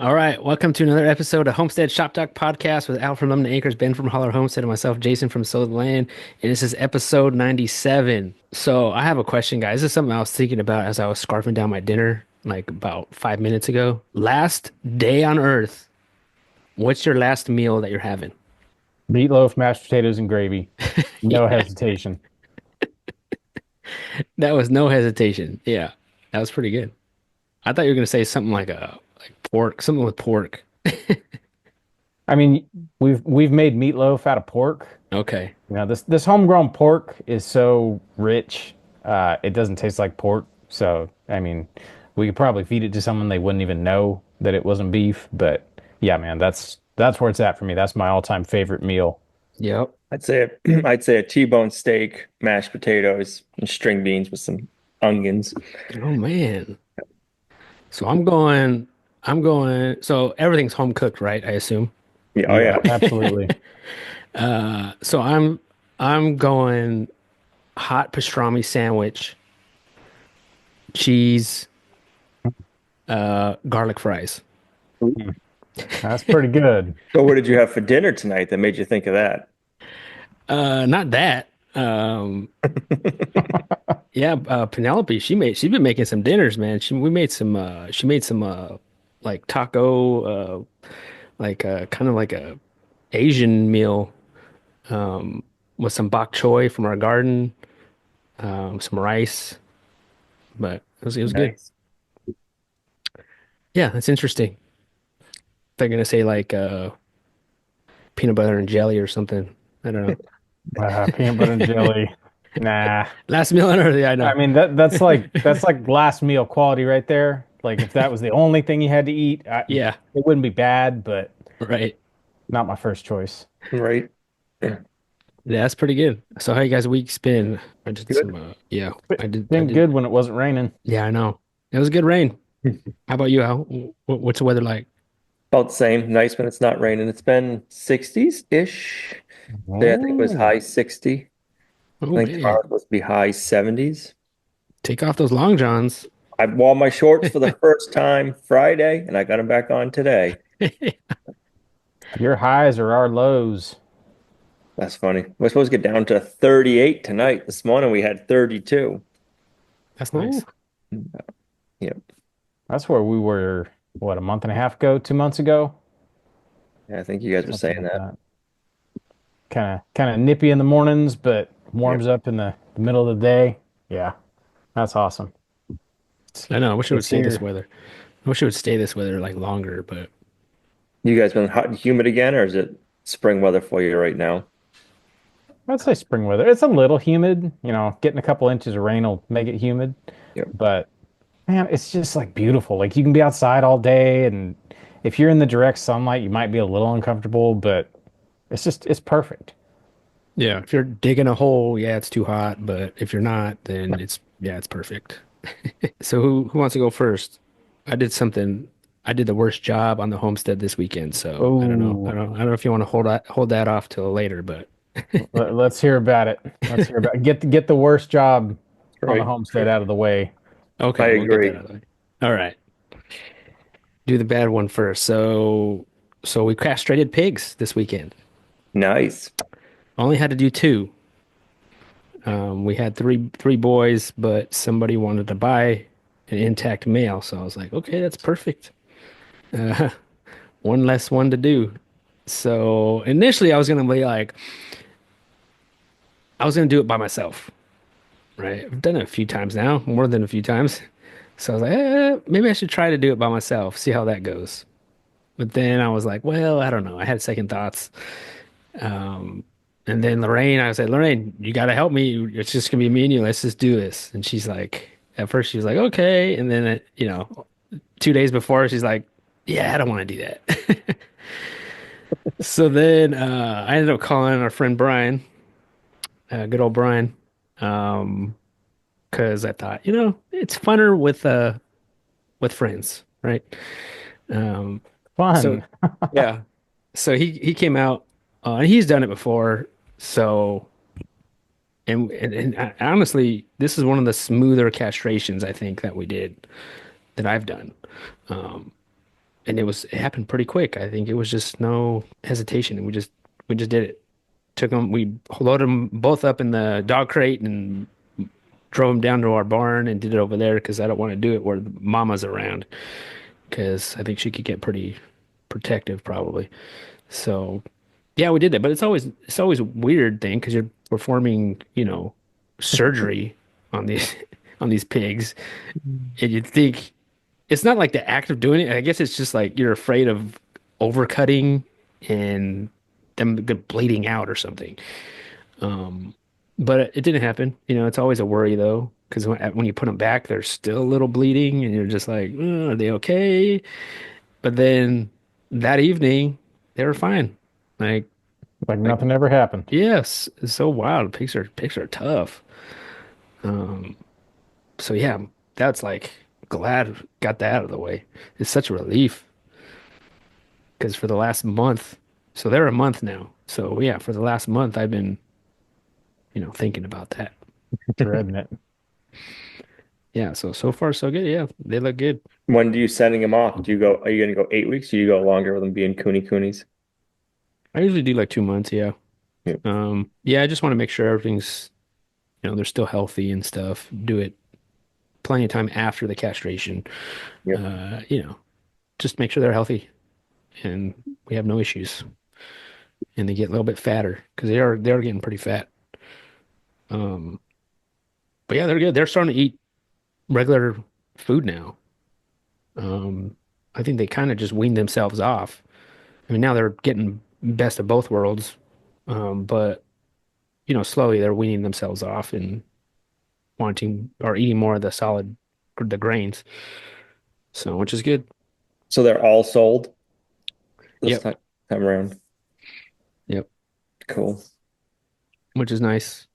All right, welcome to another episode of Homestead Shop Talk podcast with Al from London Acres, Ben from Holler Homestead, and myself, Jason from Sold Land. And this is episode 97. So I have a question, guys. This is something I was thinking about as I was scarfing down my dinner like about 5 minutes ago. Last day on Earth, what's your last meal that you're having? Meatloaf, mashed potatoes, and gravy. No Yeah, hesitation. that was no hesitation. Yeah, that was pretty good. I thought you were gonna say something like pork, something with pork. I mean, we've made meatloaf out of pork. Okay. This homegrown pork is so rich, it doesn't taste like pork. So, I mean, we could probably feed it to someone they wouldn't even know that it wasn't beef. But yeah, man, that's where it's at for me. That's my all-time favorite meal. Yep. I'd say a T-bone steak, mashed potatoes, and string beans with some onions. Oh man. So I'm going, so everything's home cooked, right? I assume. Yeah, oh Yeah, yeah. absolutely. So I'm going hot pastrami sandwich, cheese, garlic fries. Mm, That's pretty good. So what did you have for dinner tonight that made you think of that? Not that. Yeah, Penelope, she's been making some dinners, man. She made some like taco, like kind of like a Asian meal, with some bok choy from our garden, some rice, but it was good. Nice. Yeah, that's interesting. They're gonna say like peanut butter and jelly or something. I don't know. Peanut butter and jelly. Nah. Last meal on earth, yeah, I I know. mean that's like last meal quality right there. Like if that was the only thing you had to eat, Yeah, it wouldn't be bad, but right. not my first choice. Right. Yeah. Yeah, that's pretty good. So how you guys' week's been? I did some Good. yeah, But I been did good when it wasn't raining. yeah, I know. It was good rain. How about you, Al? What's the weather like? About the same. Nice when it's not raining. It's been 60s-ish. Today I think it was Oh, high 60. Oh I think man, tomorrow's supposed to be high 70s. take off those long johns. I wore my shorts for the first time Friday, and I got them back on today. your highs are our lows. That's funny. We're supposed to get down to 38 tonight. This morning we had 32. That's nice. Ooh, Yeah. that's where we were, what, a month and a half ago, 2 months ago? Yeah, I think you guys were Something saying like that. that. Kind of nippy in the mornings, but Yeah. warms up in the middle of the day. Yeah, that's awesome. I know. I wish it would It's stay this here. weather. I wish it would stay this weather like longer, but You guys been hot and humid again, or is it spring weather for you right now? I'd say spring weather. It's a little humid, getting a couple inches of rain will make it humid, Yep. but man, it's just like beautiful. Like you can be outside all day, and if you're in the direct sunlight, you might be a little uncomfortable, but it's perfect. yeah, if you're digging a hole, yeah, it's too hot, but if you're not, then it's perfect. So who wants to go first? I did something. I did the worst job on the homestead this weekend, so I don't know. Oh, I don't know if you want to hold that off till later, but let's hear about it. Let's hear about it. Get the worst job on the Right. homestead out of the way. I okay, we'll get that agree. out of the way. All right, do the bad one first. So we castrated pigs this weekend. Nice. Only had to do two. We had three boys, but somebody wanted to buy an intact male, so I was like, okay, that's perfect. Uh, one less one to do. So initially, I was gonna do it by myself, right? I've done it a few times now, more than a few times. So I was like, maybe I should try to do it by myself, see how that goes. But then I was like, well, I don't know. I had second thoughts. Um, and then Lorraine, I said, Lorraine, you got to help me. It's just gonna be me and you. Let's just do this. And she's like, at first she was like, okay. And then, 2 days before, she's like, yeah, I don't want to do that. So then I ended up calling our friend Brian, good old Brian, um, because I thought, it's funner with friends, right? Um, so Fun. yeah, so he came out, and he's done it before. So and honestly, this is one of the smoother castrations I think that we did that I've done. Um, and it happened pretty quick. I think it was just no hesitation, and we just did it. We loaded them both up in the dog crate and drove them down to our barn and did it over there because I don't want to do it where the mama's around because I think she could get pretty protective probably. So yeah, we did that, but it's always a weird thing because you're performing, surgery on these on these pigs, and you'd think it's not like the act of doing it. I guess it's just like you're afraid of overcutting and them bleeding out or something. But it didn't happen. It's always a worry though, because when you put them back, they're still a little bleeding, and you're just like, Are they okay?" But then that evening, they were fine. Like, Like like nothing ever happened. yes, it's so wild. Pigs are tough. So yeah, that's like glad got that out of the way. It's such a relief because for the last month, so they're a month now. So yeah, for the last month, I've been, thinking about that. Dreading it. Yeah, so far so good. Yeah, they look good. When do you sending them off? Are you going to go 8 weeks? Or you go longer with them being coonies? I usually do like 2 months. Yeah. Yeah. Yeah, I just want to make sure everything's, they're still healthy and stuff. Do it plenty of time after the castration. Yep. Just make sure they're healthy and we have no issues. And they get a little bit fatter because they are getting pretty fat. Um, but yeah, they're good. They're starting to eat regular food now. Um, I think they kind of just weaned themselves off. I mean, now they're getting best of both worlds. But slowly they're weaning themselves off and wanting or eating more of the grains. So, which is good. So they're all sold this Yep. time around. Yep. Cool. Which is nice.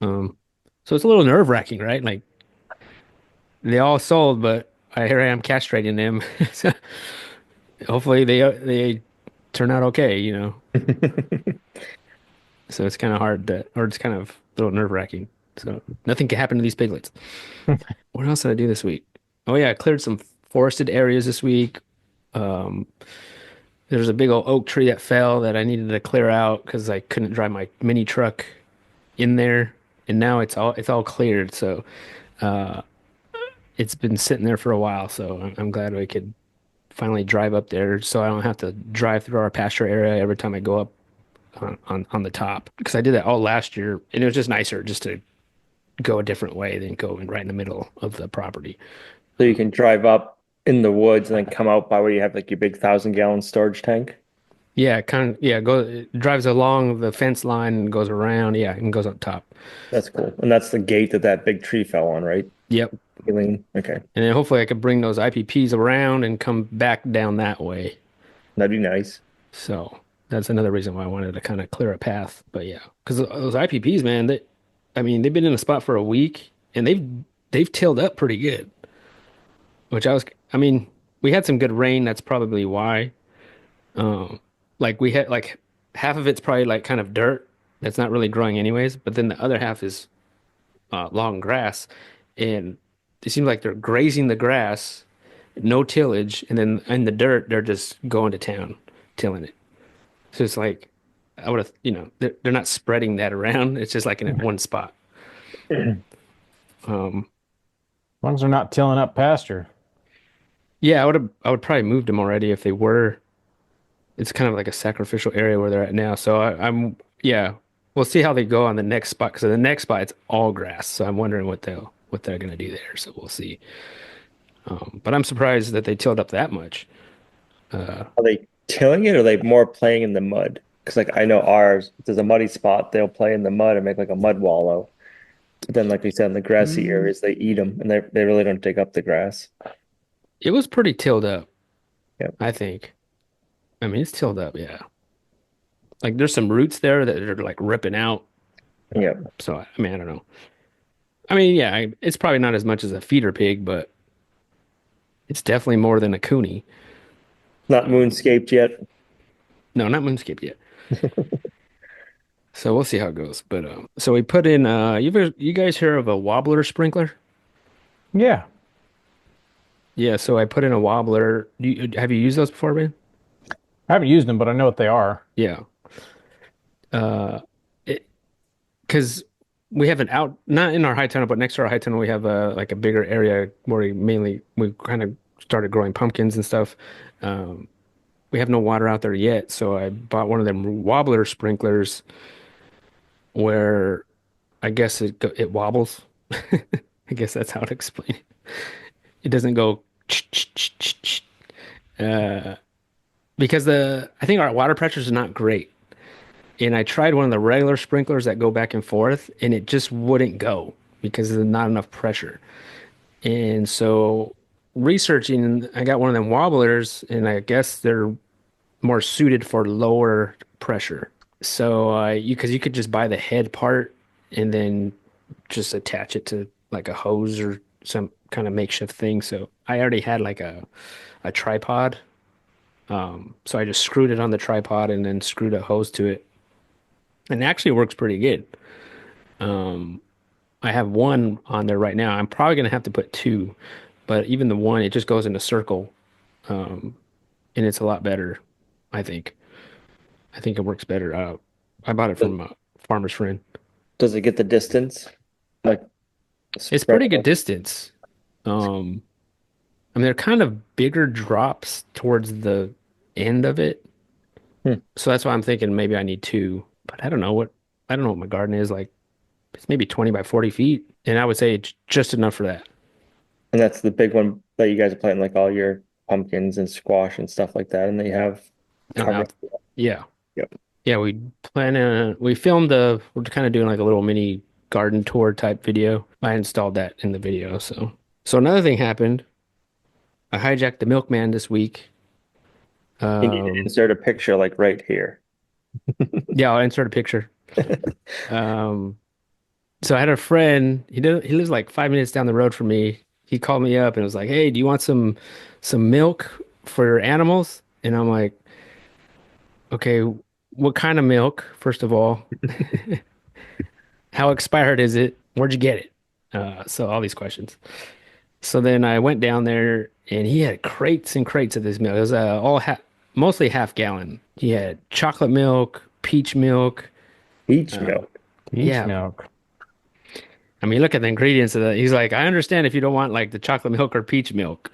Um, so it's a little nerve-wracking, right? Like they all sold, but here I am castrating them. So hopefully they turn out okay. So it's kind of hard or it's kind of a little nerve-wracking. So nothing can happen to these piglets. What else did I do this week? Oh yeah, I cleared some forested areas this week. Um, there's a big old oak tree that fell that I needed to clear out because I couldn't drive my mini truck in there, and now it's all cleared. So it's been sitting there for a while. So I'm glad we could finally drive up there, so I don't have to drive through our pasture area every time I go up on the top because I did that all last year, and it was just nicer just to go a different way than going right in the middle of the property. So you can drive up in the woods and then come out by where you have like your big 1,000 gallon storage tank. Yeah, kind of. Yeah, it drives along the fence line and goes around. Yeah, and goes up top. That's cool. And that's the gate that big tree fell on, right? Yep. Aileen? Okay. And then hopefully I could bring those IPPs around and come back down that way. That'd be nice. So that's another reason why I wanted to kind of clear a path. But yeah, because those IPPs, man, I mean, they've been in a spot for a week and they've tilled up pretty good. I mean, we had some good rain. That's probably why. Um, like we had like half of it's probably like kind of dirt that's not really growing anyways, but then the other half is long grass, and it seems like they're grazing the grass, no tillage, and then in the dirt they're just going to town, tilling it. So it's like I would have, they're not spreading that around. It's just like in one spot. Are Um, As long as they're not tilling up pasture. yeah, I would probably moved them already if they were. It's kind of like a sacrificial area where they're at now. So yeah, we'll see how they go on the next spot because the next spot it's all grass. So I'm wondering what they're gonna do there. So we'll see. But I'm surprised that they tilled up that much. Uh, they tilling it or are they more playing in the mud? Because like I know ours, if there's a muddy spot, they'll play in the mud and make like a mud wallow. But then, like we said, in the grassy mm, areas, they eat them and they really don't dig up the grass. it was pretty tilled up, Yep. I think. I mean, it's tilled up, yeah. Like there's some roots there that are like ripping out. Yep. So I mean, I don't know. I mean, yeah, it's probably not as much as a feeder pig, but it's definitely more than a cooney. Not moonscaped yet. No, not moonskip yet. So we'll see how it goes. But so we put in you guys hear of a wobbler sprinkler? Yeah. Yeah, so I put in a wobbler. Have you used those before, man? I haven't used them, but I know what they are. Yeah. Uh, because we have an out, not in our high tunnel, but next to our high tunnel, we have a like a bigger area where we kind of started growing pumpkins and stuff. Um, we have no water out there yet, so I bought one of them wobbler sprinklers where I guess it wobbles. I guess that's how to explain it. It doesn't go uh, because the I think our water pressures are not great. And I tried one of the regular sprinklers that go back and forth, and it just wouldn't go because there's not enough pressure. And so researching, I got one of them wobblers, and I guess they're more suited for lower pressure. So because you could just buy the head part and then just attach it to like a hose or some kind of makeshift thing. So I already had like a tripod. So I just screwed it on the tripod and then screwed a hose to it. And it actually works pretty good. I have one on there right now. I'm probably gonna have to put two, but even the one, it just goes in a circle, and it's a lot better, I think. I think it works better. I bought it Does, from a farmer's friend. does it get the distance? Like It's spread pretty good out? distance. Um, I mean, they're kind of bigger drops towards the end of it, Hmm. so that's why I'm thinking maybe I need two. But I don't know what my garden is like. It's maybe 20 by 40 feet, and I would say it's just enough for that. And that's the big one that you guys are planting like all your pumpkins and squash and stuff like that. And they have covered. Out, yeah. Yep. Yeah, we filmed we're kind of doing like a little mini garden tour type video. I installed that in the video, so another thing happened. I hijacked the milkman this week. You need to Um, insert a picture like right here. yeah, I'll insert a picture. Um, so I had a friend, he lives like 5 minutes down the road from me. He called me up and was like, "Hey, do you want some milk for your animals?" And I'm like, "Okay, what kind of milk, first of all? How expired is it? Where'd you get it?" So all these questions. So then I went down there and he had crates and crates of this milk. It was mostly half gallon. He had chocolate milk, peach milk. Beach Uh, milk. Peach yeah. milk. I mean, look at the ingredients of that. He's like, I understand if you don't want like the chocolate milk or peach milk.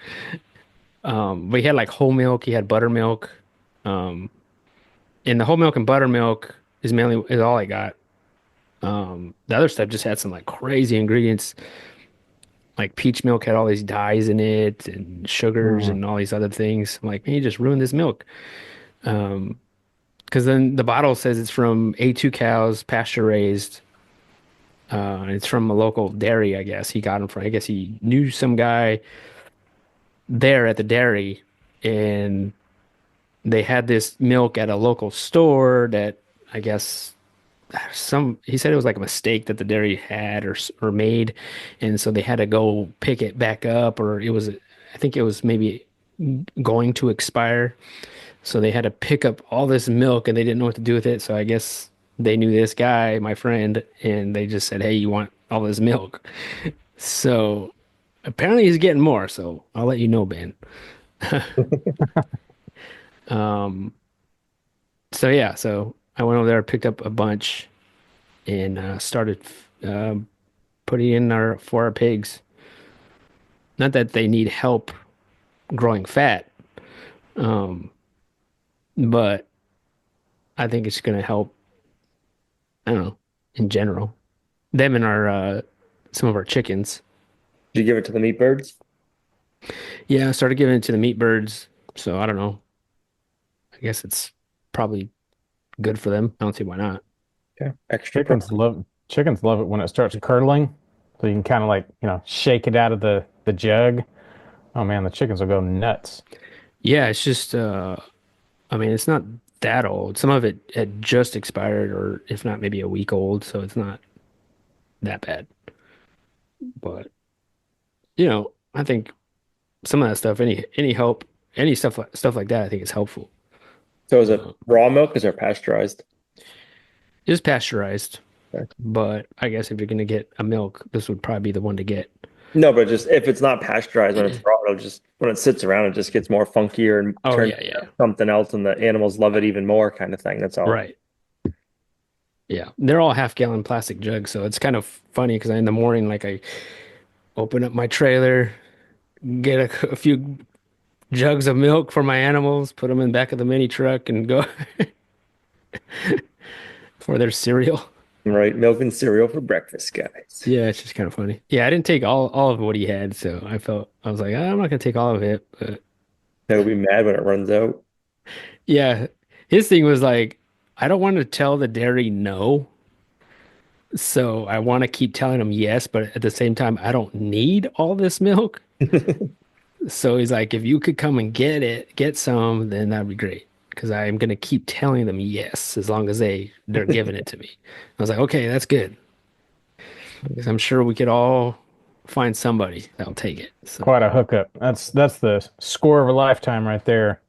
But he had like whole milk. He had buttermilk. Um, and the whole milk and buttermilk is all I got. The other stuff just had some like crazy ingredients. Like peach milk had all these dyes in it and sugars Mm. and all these other things. I'm like, man, you just ruined this milk. Because then the bottle says it's from A2 cows, pasture raised. It's from a local dairy, I guess. He got them from, I guess he knew some guy there at the dairy, and they had this milk at a local store that I guess he said it was like a mistake that the dairy had or made, and so they had to go pick it back up, or I think it was maybe going to expire, so they had to pick up all this milk and they didn't know what to do with it. So I guess they knew this guy, my friend, and they just said, "Hey, you want all this milk?" So apparently he's getting more. So I'll let you know, Ben. Um, so yeah, so I went over there, picked up a bunch, and started um putting in our for our pigs. Not that they need help growing fat, um, but I think it's going to help. I don't know, in general, them and our some of our chickens. Did you give it to the meat birds? Yeah, I started giving it to the meat birds. So I don't know. I guess it's probably good for them. I don't see why not. Okay. Extra protein. Chickens love it when it starts curdling. So you can kind of like, shake it out of the jug. Oh man, the chickens will go nuts. Yeah, it's just I mean, it's not that old. Some of it had just expired, or if not, maybe a week old. So it's not that bad. But I think some of that stuff, any help, any stuff like that, I think is helpful. So is it Uh, raw milk? Is it pasteurized? it's pasteurized, Okay. but I guess if you're gonna get a milk, this would probably be the one to get. No, but just if it's not pasteurized when it's raw, it'll just when it sits around, it just gets more funkier and Oh turns yeah, into yeah. something else, and the animals love it even more, kind of thing. That's all. Right. Yeah. They're all half-gallon plastic jugs, so it's kind of funny because in the morning, like I open up my trailer, get a few jugs of milk for my animals, put them in the back of the mini truck, and go for their cereal. Right, milk and cereal for breakfast, guys. Yeah, it's just kind of funny. Yeah, I didn't take all of what he had, so I was like, "Ah, I'm not gonna take all of it." But They'll be mad when it runs out. yeah, his thing was like, I don't want to tell the dairy no, so I want to keep telling him yes, but at the same time, I don't need all this milk. So he's like, if you could come and get some, then that'd be great. Because I'm gonna keep telling them yes as long as they're giving it to me. I was like, okay, that's good. Because I'm sure we could all find somebody that'll take it. So Quite a hookup. That's the score of a lifetime right there.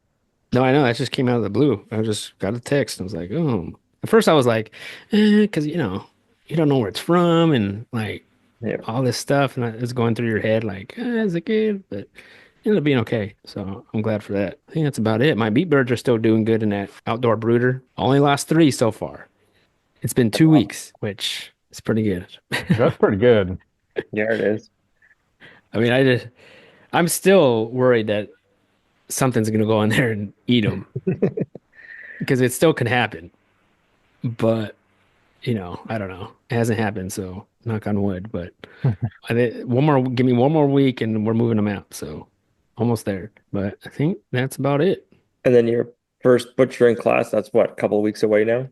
no, I know that just came out of the blue. I just got a text. I was like, oh. At first I was like, because you don't know where it's from and like Yeah, all this stuff, and it's going through your head like, is it good? But it ended up being okay. So I'm glad for that. I think that's about it. My beet birds are still doing good in that outdoor brooder. Only lost three so far. It's been that's 2 weeks, which is pretty good. That's pretty good. yeah, it is. I mean, I'm still worried that something's gonna go in there and eat them because it still can happen. But I don't know. It hasn't happened, so knock on wood. But give me one more week, and we're moving them out. So almost there. But I think that's about it. And then your first butchering class, that's what, a couple of weeks away now?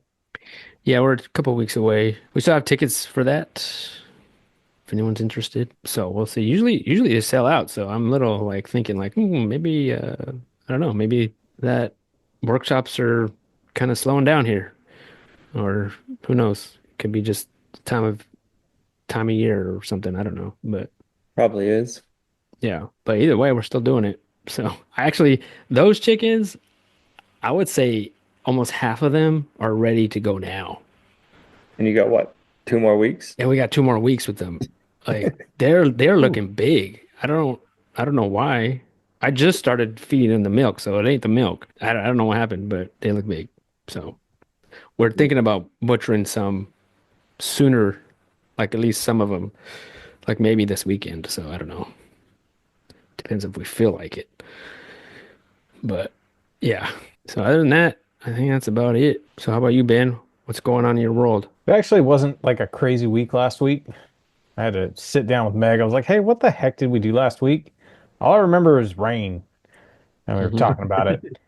Yeah, we're a couple weeks away. We still have tickets for that if anyone's interested. So we'll see. Usually they sell out. So I'm a little like thinking like, maybe I don't know, maybe that workshops are kind of slowing down here, or who knows? It could be just time of year or something. I don't know. But Probably is. yeah, but either way, we're still doing it. So I actually, those chickens, I would say almost half of them are ready to go now. And you got what, 2 more weeks? And we got 2 more weeks with them. Like they're Ooh. looking big. I don't know why. I just started feeding them the milk, so it ain't the milk. I don't know what happened, but they look big. So we're thinking about butchering some sooner, like at least some of them, like maybe this weekend. So I don't know. Depends if we feel like it. But yeah. So other than that, I think that's about it. So how about you, Ben? What's going on in your world? It actually wasn't like a crazy week last week. I had to sit down with Meg. I was like, "Hey, what the heck did we do last week?" All I remember is rain, and we were talking about it.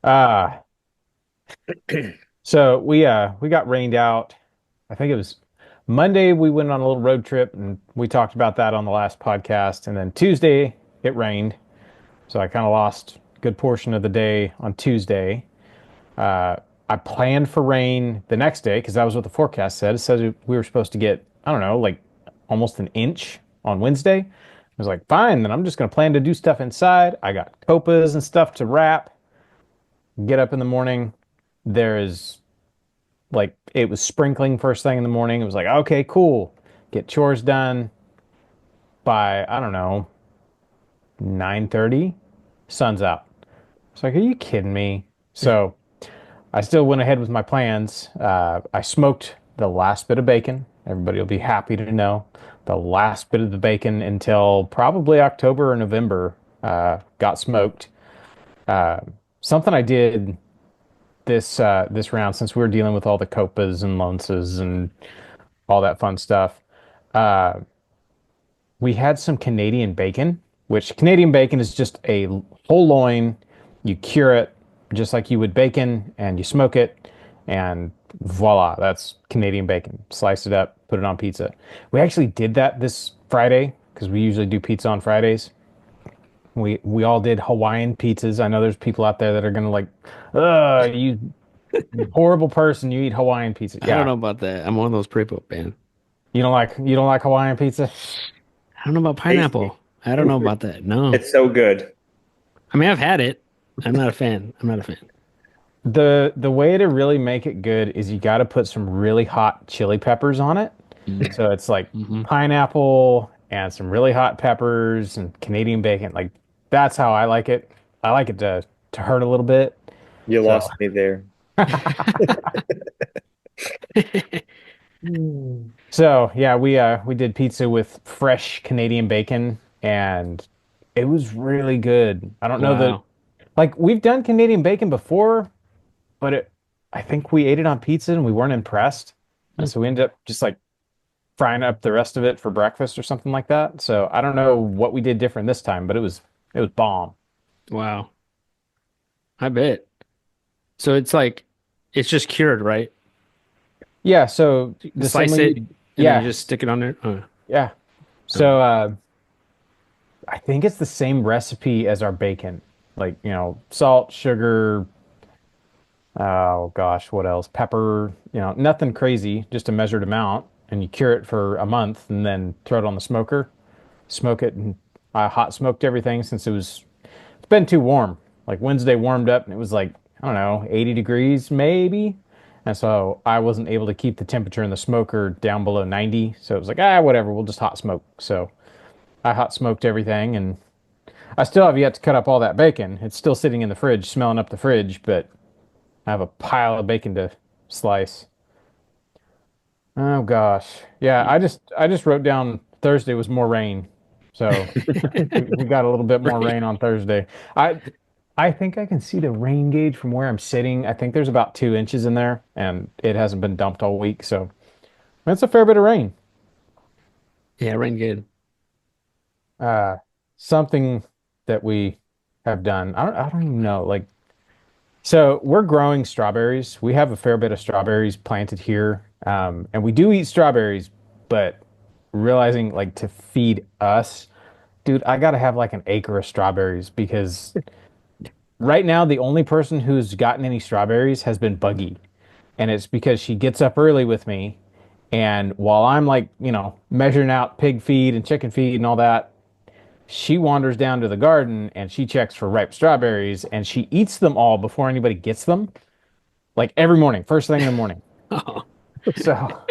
Uh, so we got rained out. I think it was Monday we went on a little road trip and we talked about that on the last podcast. And then Tuesday it rained. So I kind of lost a good portion of the day on Tuesday. Uh, I planned for rain the next day because that was what the forecast said. It said we were supposed to get, I don't know, like almost an inch on Wednesday. I was like, fine, then I'm just going to plan to do stuff inside. I got copas and stuff to wrap. Get up in the morning. There is like, it was sprinkling first thing in the morning. It was like, okay, cool. Get chores done by, I don't know, 9:30. Sun's out. It's like, are you kidding me? So I still went ahead with my plans. I smoked the last bit of bacon. Everybody will be happy to know the last bit of the bacon until probably October or November got smoked. Uh, Something I did this round since we were dealing with all the copas and lonces and all that fun stuff. Uh, we had some Canadian bacon, which Canadian bacon is just a whole loin. You cure it just like you would bacon and you smoke it, and voila, that's Canadian bacon. Slice it up, put it on pizza. We actually did that this Friday because we usually do pizza on Fridays. We all did Hawaiian pizzas. I know there's people out there that are gonna like, you horrible person, you eat Hawaiian pizza. I don't Yeah. know about that. I'm one of those pre-book, Ben. You don't like Hawaiian pizza? I don't know about Tasty. pineapple. I don't know about that. No. It's so good. I mean, I've had it. I'm not a fan. I'm not a fan. The way to really make it good is you got to put some really hot chili peppers on it. Mm. So it's like Hmm. pineapple and some really hot peppers and Canadian bacon. Like that's how I like it. I like it to hurt a little bit. You So lost me there. so yeah, we did pizza with fresh Canadian bacon and it was really good. I don't know that Wow. like we've done Canadian bacon before, but I think we ate it on pizza and we weren't impressed. And Hmm. so we ended up just like frying up the rest of it for breakfast or something like that. So I don't know what we did different this time, but it was bomb. Wow. I bet. So it's like it's just cured, right? Yeah, so You the same slice way it you and then you yeah, just stick it on there. yeah. Oh. So I think it's the same recipe as our bacon. Like, salt, sugar, oh gosh, what else? Pepper, nothing crazy, just a measured amount. And you cure it for a month and then throw it on the smoker, smoke it, and I hot smoked everything since it's been too warm. Like Wednesday warmed up and it was like, I don't know, 80 degrees maybe. And so I wasn't able to keep the temperature in the smoker down below 90. So it was like, whatever, we'll just hot smoke. So I hot smoked everything and I still have yet to cut up all that bacon. It's still sitting in the fridge, smelling up the fridge, but I have a pile of bacon to slice. Oh gosh. Yeah, I just wrote down Thursday was more rain. So we got a little bit more Right. rain on Thursday. I think I can see the rain gauge from where I'm sitting. I think there's about 2 inches in there, and it hasn't been dumped all week, so that's a fair bit of rain. Yeah, rain good. Uh, Something that we have done. I don't even know. Like, so we're growing strawberries. We have a fair bit of strawberries planted here, and we do eat strawberries, but realizing like to feed us, dude, I gotta have like an acre of strawberries because right now the only person who's gotten any strawberries has been Buggy. And it's because she gets up early with me. And while I'm like, measuring out pig feed and chicken feed and all that, she wanders down to the garden and she checks for ripe strawberries and she eats them all before anybody gets them. Like every morning, first thing in the morning. Oh, So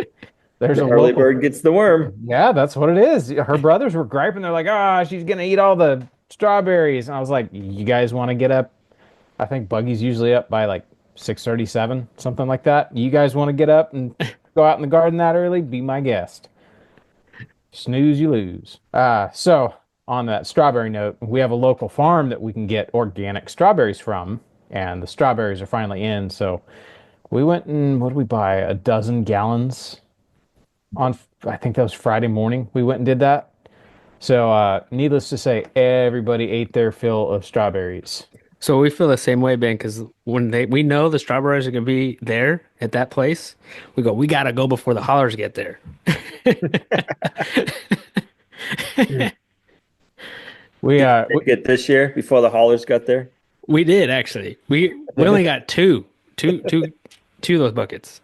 there's The a early local, bird gets the worm. yeah, that's what it is. Her brothers were griping. They're like, she's gonna eat all the strawberries. And I was like, you guys want to get up? I think Buggy's usually up by like 6:37, something like that. You guys want to get up and go out in the garden that early? Be my guest. Snooze, you lose. So on that strawberry note, we have a local farm that we can get organic strawberries from, and the strawberries are finally in. So we went and what did we buy? A dozen gallons on, I think that was Friday morning. We went and did that. So needless to say, everybody ate their fill of strawberries. so we feel the same way, Ben, because when we know the strawberries are gonna be there at that place, we gotta go before the hollers get there. We Did uh you we, make it this year before the haulers got there? We did actually. We only got two of those buckets.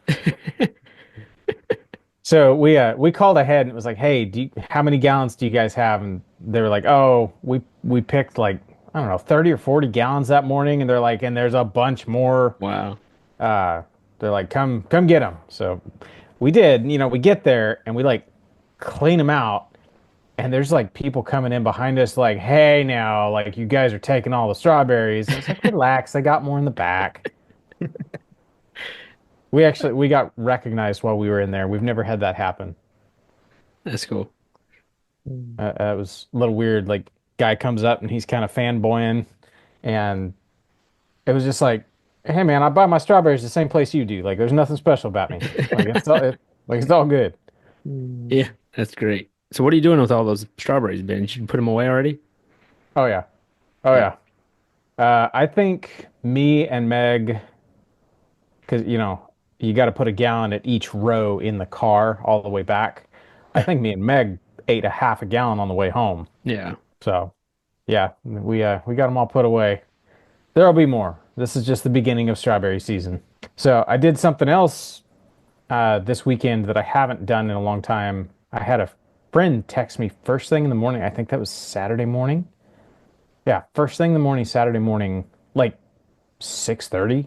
so we called ahead and it was like, hey, how many gallons do you guys have? And they were like, oh, we picked like I don't know 30 or 40 gallons that morning, and they're like, and there's a bunch more. Wow. Uh, they're like, come get them. So we did. We get there and we like clean them out. And there's like people coming in behind us, like, hey, now, like, you guys are taking all the strawberries. And it's like, relax, I got more in the back. We got recognized while we were in there. We've never had that happen. That's cool. It was a little weird. Like, guy comes up and he's kind of fanboying, and it was just like, hey, man, I buy my strawberries the same place you do. Like, there's nothing special about me. Like it's all good. Yeah, that's great. So what are you doing with all those strawberries, Ben? You put them away already? Oh yeah, oh Yeah. yeah. I think me and Meg, because you got to put a gallon at each row in the car all the way back. I think me and Meg ate a half a gallon on the way home. Yeah. So yeah, we got them all put away. There'll be more. This is just the beginning of strawberry season. So I did something else this weekend that I haven't done in a long time. I had a friend text me first thing in the morning. I think that was Saturday morning. Yeah, first thing in the morning, Saturday morning, like 6:30.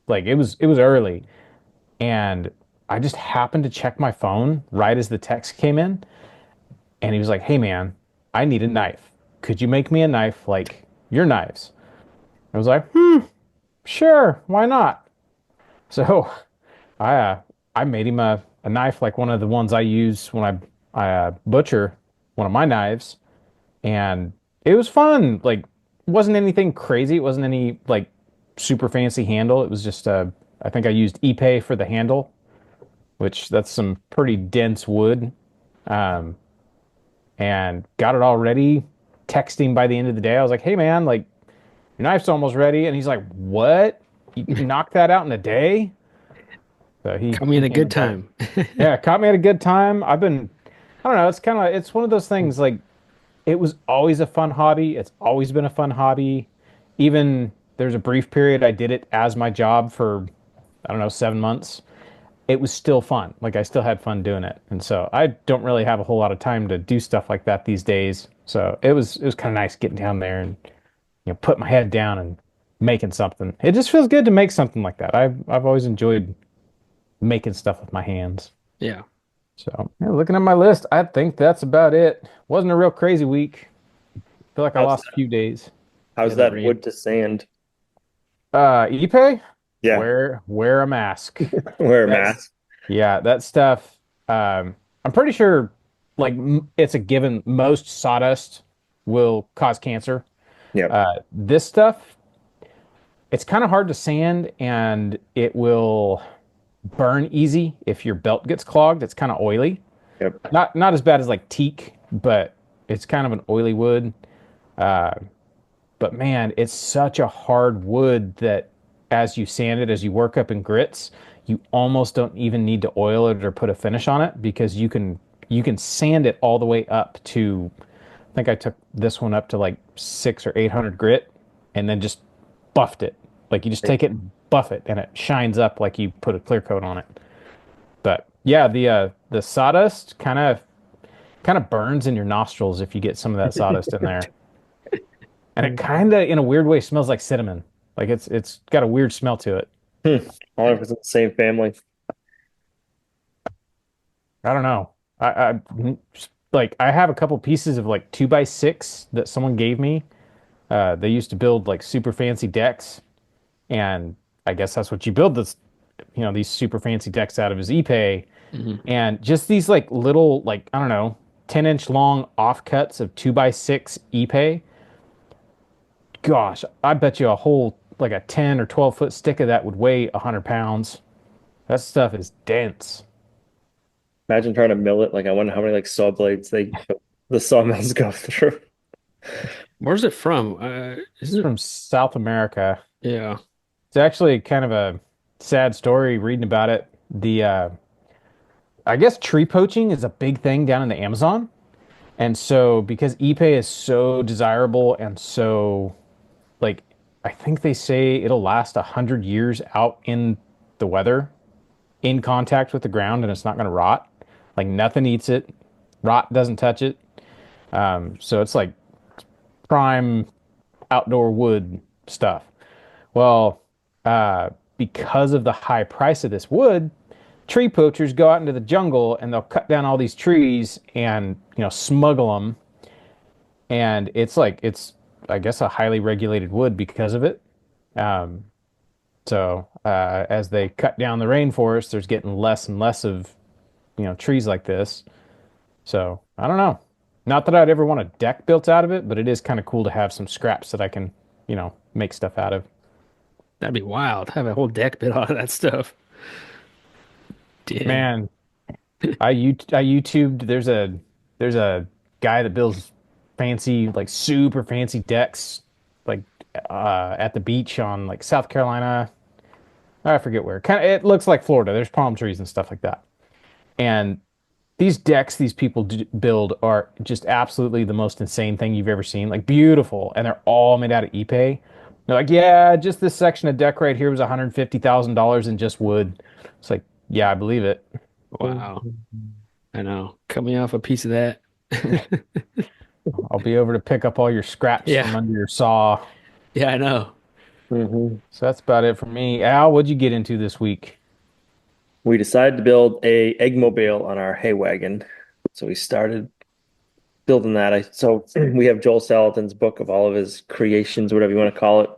Like it was early, and I just happened to check my phone right as the text came in, And he was like, "Hey man, I need a knife. Could you make me a knife like your knives?" I was like, sure, why not? So I uh, I made him a knife like one of the ones I use when I butcher one of my knives, and it was fun. Like, it wasn't anything crazy. It wasn't any like super fancy handle. It was just I think I used Ipe for the handle, which that's some pretty dense wood. Um, and got it all ready. Texting by the end of the day, I was like, "Hey man, like your knife's almost ready." And he's like, "What? You knocked that out in a day?" So Caught me he in a came good and brought it. time. Yeah, caught me at a good time. I don't know, it's one of those things like it was always a fun hobby. It's always been a fun hobby. Even there's a brief period I did it as my job for, I don't know, 7 months. It was still fun. Like I still had fun doing it. And so I don't really have a whole lot of time to do stuff like that these days. So it was kind of nice getting down there and put my head down and making something. It just feels good to make something like that. I've always enjoyed making stuff with my hands. Yeah. So, yeah, looking at my list, I think that's about it. Wasn't a real crazy week. Feel like I How's lost a few days. Yeah, how's the that rain. wood to sand? Epay, Yeah, wear a mask. wear a That's mask. yeah, that stuff. I'm pretty sure like it's a given most sawdust will cause cancer. Yep, This stuff, it's kind of hard to sand and it will burn easy if your belt gets clogged. It's kind of oily. yep. Not as bad as like teak, but it's kind of an oily wood. Uh, but man, it's such a hard wood that as you sand it, as you work up in grits, you almost don't even need to oil it or put a finish on it because you can sand it all the way up to, I think I took this one up to like 600 or 800 grit and then just buffed it. Like you just take it and buff it and it shines up like you put a clear coat on it. But yeah, the sawdust kind of burns in your nostrils if you get some of that sawdust in there. And it kind of in a weird way smells like cinnamon. Like it's got a weird smell to it. Hmm. I wonder if it's in the same family. I don't know. Like I have a couple pieces of like 2x6 that someone gave me. They used to build like super fancy decks, and I guess that's what you build these super fancy decks out of is Ipe. Mhm. And just these like little like I don't know 10-inch long offcuts of 2x6 Ipe. Gosh, I bet you a whole like a 10 or 12-foot stick of that would weigh 100 pounds. That stuff is dense. Imagine trying to mill it. Like, I wonder how many like saw blades the sawmills go through. Where's it from? It's Isn't it? from South America. Yeah. It's actually kind of a sad story reading about it. I guess tree poaching is a big thing down in the Amazon. And so because Ipe is so desirable and so like I think they say it'll last 100 years out in the weather in contact with the ground and it's not going to rot. Like nothing eats it. Rot doesn't touch it. So it's like prime outdoor wood stuff. Well, uh, because of the high price of this wood, tree poachers go out into the jungle and they'll cut down all these trees and smuggle them. And it's I guess a highly regulated wood because of it. Um, so as they cut down the rainforest, there's getting less and less of trees like this. So I don't know. Not that I'd ever want a deck built out of it, but it is kind of cool to have some scraps that I can make stuff out of. That'd be wild. Have a whole deck built out of that stuff. Dang. Man, I YouTubed. There's a guy that builds fancy, like super fancy decks, like at the beach on like South Carolina. I forget where. Kind of, it looks like Florida. There's palm trees and stuff like that. And these decks these people build are just absolutely the most insane thing you've ever seen. Like beautiful, and they're all made out of Ipe. They're like, yeah, just this section of deck right here was $150,000 in just wood. It's like, yeah, I believe it. Wow. I know. Cut me off a piece of that. I'll be over to pick up all your scraps Yeah. from under your saw. Yeah, I know. Hmm. So that's about it for me. Al, what'd you get into this week? We decided to build a eggmobile on our hay wagon. So we started building that. So we have Joel Salatin's book of all of his creations, whatever you want to call it.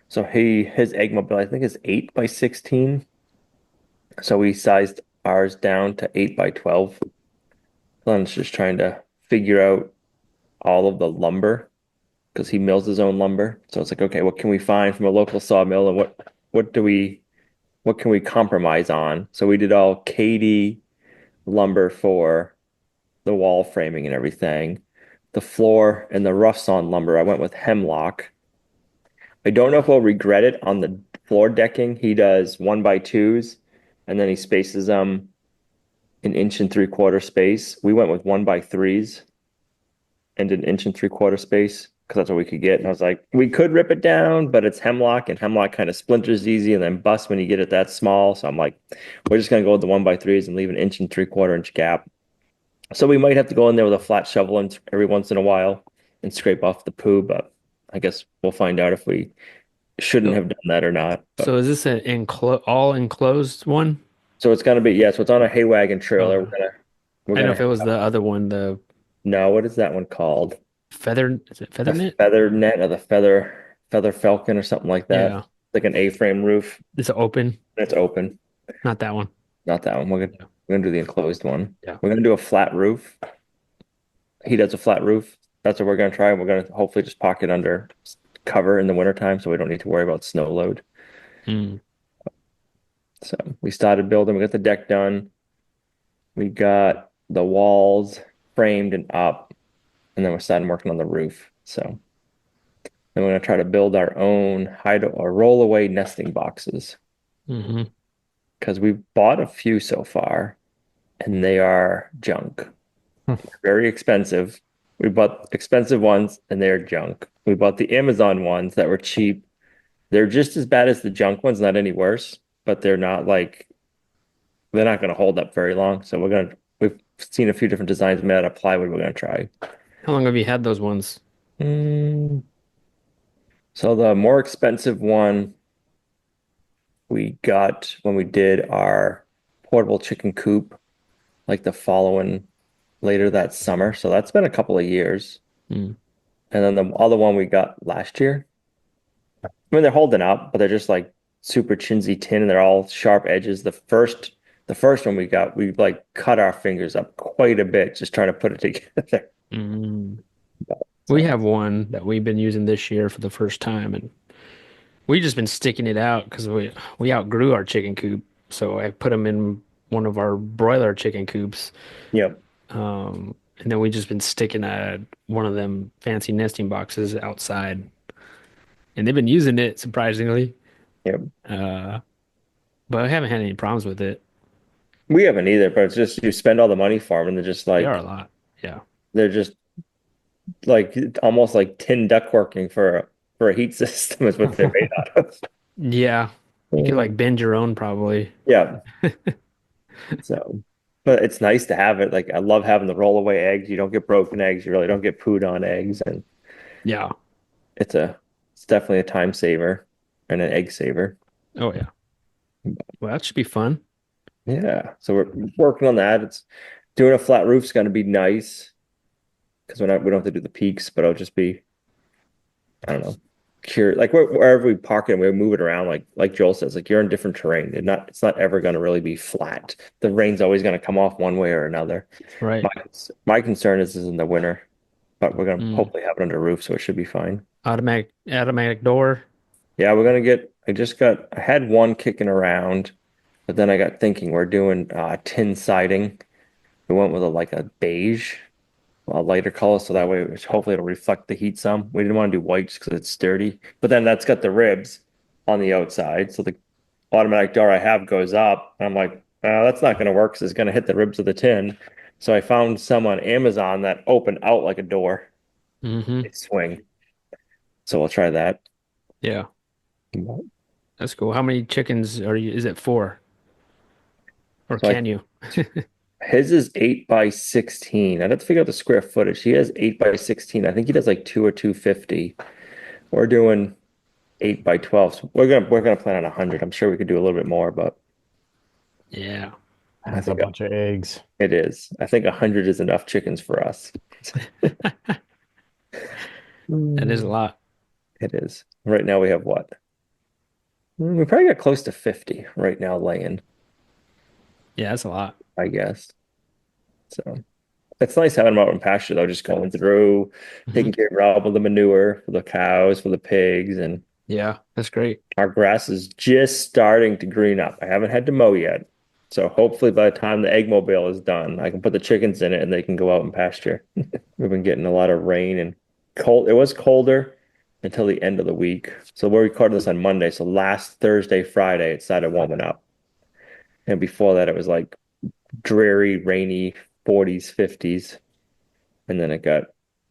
So his Eggmobile, I think is 8 by 16. So we sized ours down to 8 by 12. Glenn's just trying to figure out all of the lumber because he mills his own lumber. So it's like, okay, what can we find from a local sawmill and what do we what can we compromise on? So we did all Katy lumber for the wall framing and everything. The floor and the rough sawn lumber, I went with hemlock. I don't know if we'll regret it on the floor decking. He does 1 by 2s and then he spaces them an inch and 3/4 space. We went with 1 by 3s and an inch and 3/4 space because that's what we could get. And I was like, we could rip it down, but it's hemlock and hemlock kind of splinters easy and then busts when you get it that small. So I'm like, we're just gonna go with the 1 by 3s and leave an inch and 3/4 inch gap. So we might have to go in there with a flat shovel and every once in a while and scrape off the poo, but I guess we'll find out if we shouldn't So, have done that or not. But so is this an all enclosed one? so it's gonna be, yeah, so it's on a hay wagon trailer. Okay. We're I know gonna if it was have, the other one, the no, what is that one called? is it The feather knit? feather net or the feather falcon or something like that. Yeah. Like an A-frame roof. It's open, It's open. not that one. Not that one. Yeah. We're gonna do the enclosed one. Yeah. We're gonna do a flat roof. He does a flat roof. That's what we're gonna try. We're gonna hopefully just pocket under cover in the wintertime so we don't need to worry about snow load. Mm. So we started building, we got the deck done, we got the walls framed and up, and then we're starting working on the roof. So then we're gonna try to build our own hide or roll-away nesting boxes Hmm. because we've bought a few so far and they are junk. Very expensive. We bought expensive ones and they're junk. We bought the Amazon ones that were cheap. They're just as bad as the junk ones, not any worse, but they're not going to hold up very long. So we've seen a few different designs made out of plywood we're going to try. How long have you had those ones? Mm, so the more expensive one we got when we did our portable chicken coop, like the following later that summer. So that's been a couple of years. Mm. And then the other one we got last year. I mean, they're holding up, but they're just like super chinsy tin and they're all sharp edges. The first one we got, we like cut our fingers up quite a bit just trying to put it together. Mm. We So, have one that we've been using this year for the first time, and we just been sticking it out because we outgrew our chicken coop. So I put them in one of our broiler chicken coops, yep, and then we just been sticking one of them fancy nesting boxes outside, and they've been using it surprisingly. yep. Uh, but I haven't had any problems with it. We haven't either, but it's just you spend all the money for them and They are a lot. Yeah. they're just like almost like tin ductworking for a heat system is what they're made out of. Yeah. You could like bend your own probably. Yeah. So, but it's nice to have it. Like I love having the rollaway eggs. You don't get broken eggs. You really don't get pooed on eggs, and Yeah. it's a it's definitely a time saver and an egg saver. Oh yeah. Well, that should be fun. Yeah. So we're working on that. It's doing a flat roof's going to be nice because we don't have to do the peaks, but it'll just be I don't know. Like wherever we park it, we move it around. Like Joel says, like you're in different terrain. It's not ever going to really be flat. The rain's always going to come off one way or another. My Right. my concern is in the winter, but we're gonna Mm. hopefully have it under roof, so it should be fine. Automatic door. Yeah, we're gonna get. I had one kicking around, but then I got thinking we're doing tin siding. We went with like a beige, a lighter color, so that way hopefully it'll reflect the heat some. We didn't want to do whites because it's sturdy, but then that's got the ribs on the outside, so the automatic door I have goes up. And I'm like, that's not gonna work because it's gonna hit the ribs of the tin. So I found some on Amazon that open out like a door. Hmm. They swing. So we'll try that. Yeah. That's cool. How many chickens is it for? Or So can you? his is 8 by 16. I'd have to figure out the square footage. He has 8 by 16. I think he does like 2 or 250. We're doing 8 by 12. So we're gonna plan on 100. I'm sure we could do a little bit more, but Yeah. I That's a think bunch of eggs. it is. I think 100 is enough chickens for us. That is a Mm. lot. It is. Right now we have what? We probably got close to 50 right now laying, Yeah, that's a lot. I guess. So it's nice having them out in pasture though, just going through, Hmm. taking care of all of the manure for the cows, for the pigs, and Yeah, that's great. our grass is just starting to green up. I haven't had to mow yet. So hopefully by the time the egg mobile is done, I can put the chickens in it and they can go out and pasture. We've been getting a lot of rain and cold. It was colder until the end of the week. So we're recording this on Monday. So last Thursday, Friday, it started warming up. And before that, it was like dreary, rainy 40s, 50s. And then it got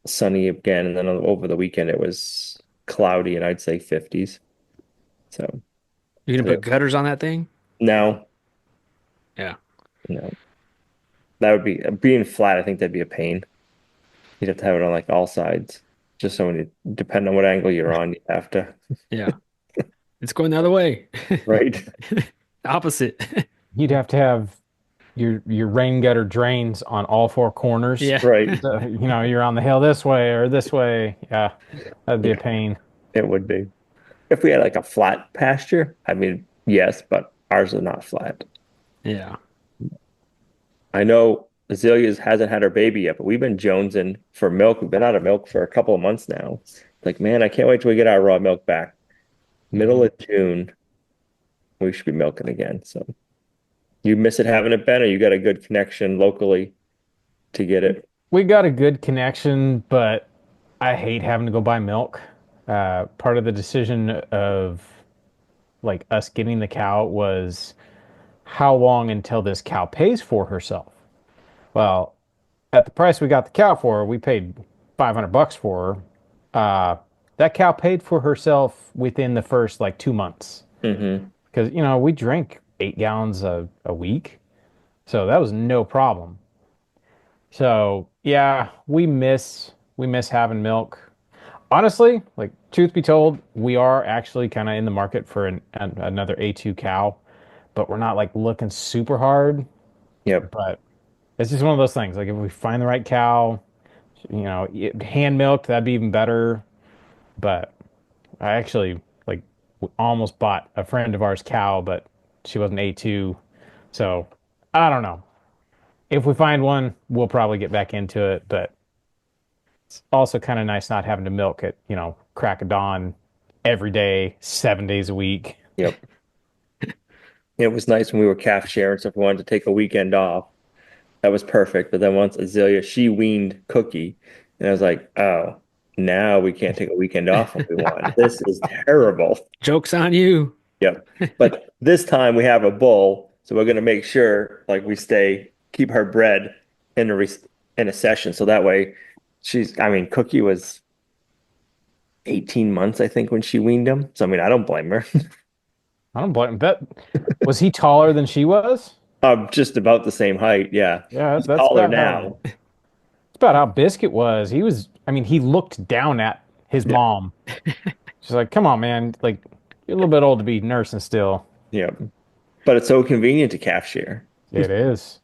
sunny again. And then over the weekend, it was cloudy and I'd say 50s. So You're gonna today, put gutters on that thing? no, Yeah. no, that would be being flat. I think that'd be a pain. You'd have to have it on like all sides. Just so when you depend on what angle you're on, you have to, Yeah. It's going the other way. right? Opposite. You'd have to have your rain gutter drains on all four corners. Yeah. Right. So, you're on the hill this way or this way. Yeah, that'd be a Yeah, pain. it would be. If we had like a flat pasture, I mean, yes, but ours is not flat. Yeah. I know Azalea's hasn't had her baby yet, but we've been jonesing for milk. We've been out of milk for a couple of months now. Like, man, I can't wait till we get our raw milk back. Middle Mhm. of June, we should be milking again. So you miss it having it, Ben, or you got a good connection locally to get it? We got a good connection, but I hate having to go buy milk. Part of the decision of like us getting the cow was how long until this cow pays for herself. Well, at the price we got the cow for, we paid 500 bucks for her. That cow paid for herself within the first like 2 months Hmm. because we drink 8 gallons a week, so that was no problem. So yeah, we miss having milk. Honestly, like truth be told, we are actually kind of in the market for another A2 cow, but we're not like looking super hard. Yep. But it's just one of those things. Like if we find the right cow, hand milked, that'd be even better. But I actually like almost bought a friend of ours cow, but she wasn't A2. So I don't know. If we find one, we'll probably get back into it. But it's also kind of nice not having to milk at, crack of dawn every day, 7 days a week. Yep. It was nice when we were calf sharing, so if we wanted to take a weekend off, that was perfect. But then once Azalea, she weaned Cookie, and I was like, oh, now we can't take a weekend off if we want. This is terrible. Joke's on you. Yep. But this time we have a bull, so we're gonna make sure like we keep her bred in a session, so that way I mean, Cookie was 18 months, I think, when she weaned him. So I mean, I don't blame her. I don't blame bet. Was he taller than she was? Just about the same height. Yeah. Yeah, He's that's taller about how now. it's about how Biscuit was. I mean, he looked down at his Yeah. mom. She's like, "Come on, man. Like, you're a little bit old to be nursing still." Yeah. But it's so convenient to calf share, It is.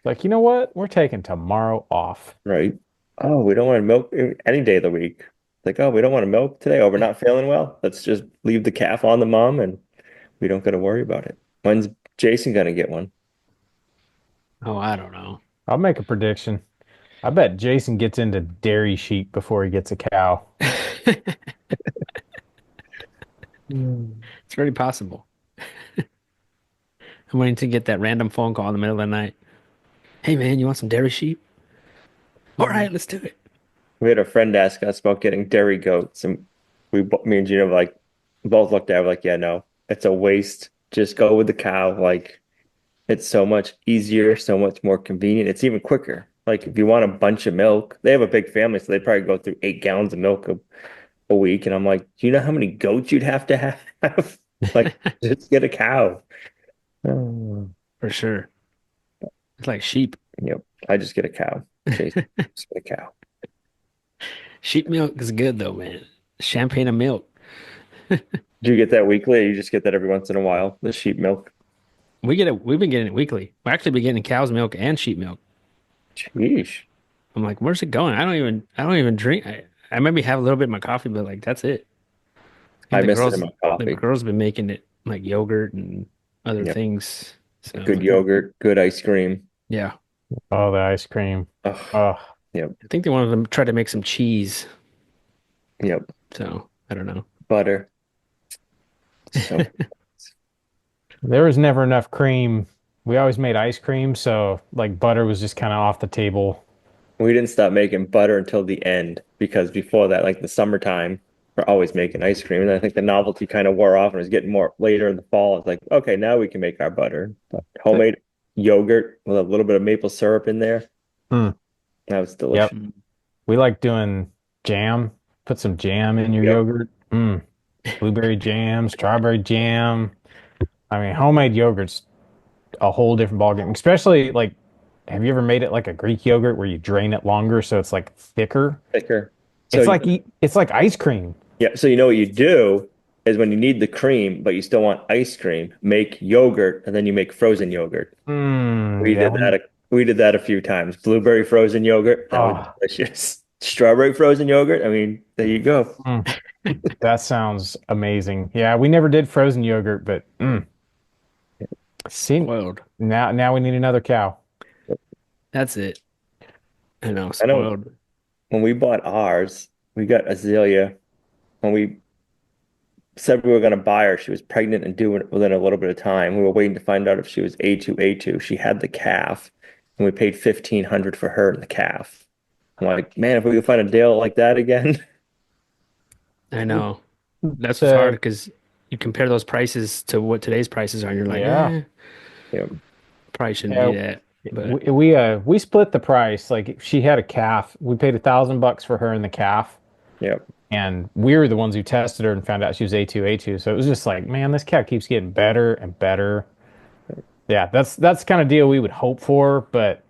Like, you know what? We're taking tomorrow off. right? Oh, we don't want to milk any day of the week. Like, oh, we don't want to milk today. Oh, we're not feeling well. Let's just leave the calf on the mom and we don't got to worry about it. When's Jason gonna get one? Oh, I don't know. I'll make a prediction. I bet Jason gets into dairy sheep before he gets a cow. Mm. It's very possible. I'm waiting to get that random phone call in the middle of the night. Hey man, you want some dairy sheep? All right, let's do it. We had a friend ask us about getting dairy goats, and me and Gina, like, both looked at it like, yeah, no, it's a waste. Just go with the cow. Like, it's so much easier, so much more convenient. It's even quicker. Like, if you want a bunch of milk, they have a big family, so they probably go through 8 gallons of milk a week. And I'm like, do you know how many goats you'd have to have? Like, just get a cow. Oh, For sure. It's like sheep. yep. I just get a cow. Chase, just get a cow. Sheep milk is good though, man. Champagne of milk. Do you get that weekly or you just get that every once in a while? The sheep milk. We get it. We've been getting it weekly. We're actually been getting cow's milk and sheep milk. Sheesh. I'm like, where's it going? I don't even drink. I maybe have a little bit in my coffee, but like that's it. I And missed it in my the coffee. girls been making it like yogurt and other Yep. things. So I was Good like, oh, yogurt, good ice cream. yeah. Oh, the ice cream. Oh, Oh, yep. I think they wanted to try to make some cheese. Yep. So I don't know. Butter. So there was never enough cream. We always made ice cream, so like butter was just kind of off the table. we didn't stop making butter until the end because before that, like the summertime, we're always making ice cream. And I think the novelty kind of wore off and it was getting more later in the fall. It's like, okay, now we can make our butter. But But, homemade yogurt with a little bit of maple syrup in there. mm, That was delicious. yep. Mm. We like doing jam. Put some jam in your Yep. yogurt. Blueberry jam, strawberry jam. I mean, homemade yogurt's a whole different ballgame. Especially like, have you ever made it like a Greek yogurt where you drain it longer so it's like thicker? Thicker. So It's like it's like ice cream. yeah, so you know what you do is when you need the cream, but you still want ice cream, make yogurt and then you make frozen yogurt. We Yeah, did that. We did that a few times. Blueberry frozen yogurt, that was oh, delicious. Strawberry frozen yogurt. I mean, there you go. mm, that sounds amazing. Yeah, we never did frozen yogurt, but see, Spoiled. now we need another cow. That's it. I know, I know spoiled. when we bought ours, we got Azalea. When we said we were going to buy her, she was pregnant and due within a little bit of time. We were waiting to find out if she was A2. She had the calf, and we paid 1,500 for her and the calf. I'm like, man, if we could find a deal like that again. I know. That's what's hard The because you compare those prices to what today's prices are, and you're like, yeah, Yeah, probably shouldn't yeah. do that. But We split the price. Like if she had a calf. We paid $1,000 for her and the calf, yeah. and we were the ones who tested her and found out she was A2. So it was just like, man, this cat keeps getting better and better. Yeah, that's the kind of deal we would hope for, but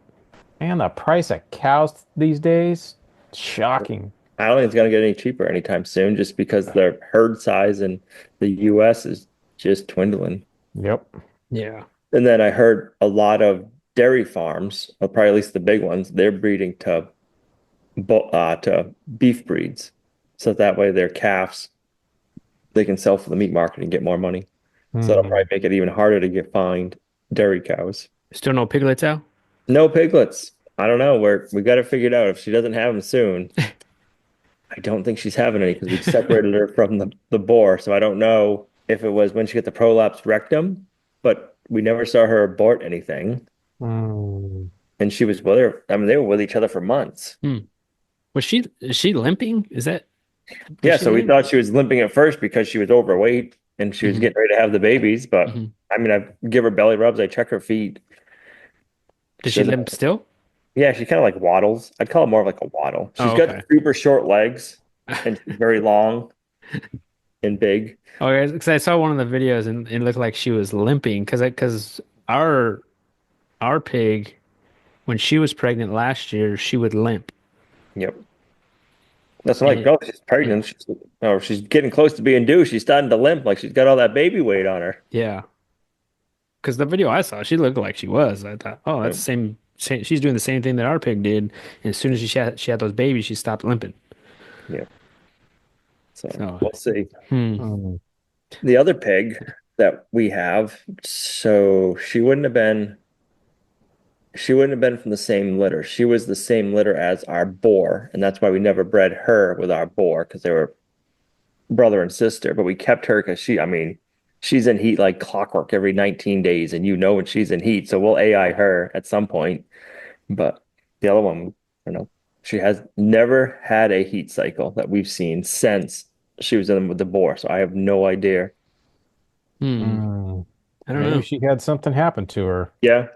man, the price of cows these days, shocking. I don't think it's going to get any cheaper anytime soon, just because the herd size in the U.S. is just dwindling. Yep. yeah, And then I heard a lot of dairy farms, or probably at least the big ones, they're breeding to beef breeds, so that way their calves they can sell for the meat market and get more money. So it'll probably Hmm. make it even harder to get find dairy cows. still no piglets out. No piglets. I don't know. We got to figure it out. If she doesn't have them soon, I don't think she's having any because we separated her from the boar. So I don't know if it was when she got the prolapse rectum, but we never saw her abort anything. Hmm. And she was with her. I mean, they were with each other for months. Hmm. Is she limping? Does Yeah, she so we limp? thought she was limping at first because she was overweight and she was Hmm. getting ready to have the babies. But Hmm. I mean, I give her belly rubs, I check her feet. Does She she doesn't, limp still? yeah, she kind of like waddles. I'd call it more of like a waddle. She's Oh, got okay. super short legs and she's very long and big. Okay, because I saw one of the videos and it looked like she was limping because our our pig when she was pregnant last year she would limp. Yep. That's like, And oh, she's it pregnant. She's getting close to being due. She's starting to limp, like she's got all that baby weight on her. yeah, because the video I saw she looked like she was. I thought, oh, that's Yep. the same. She's doing the same thing that our pig did. And as soon as she had those babies, she stopped limping. Yep. So So, we'll see. hmm. Hmm. The other pig that we have, so she wouldn't have been from the same litter. She was the same litter as our boar, and that's why we never bred her with our boar because they were brother and sister. But we kept her because I mean, she's in heat like clockwork every 19 days, and you know when she's in heat. So we'll AI her at some point. But the other one, I don't know. She has never had a heat cycle that we've seen since she was in with the boar. So I have no idea. Hmm. Hmm. I don't Maybe know. she had something happen to her. Yeah,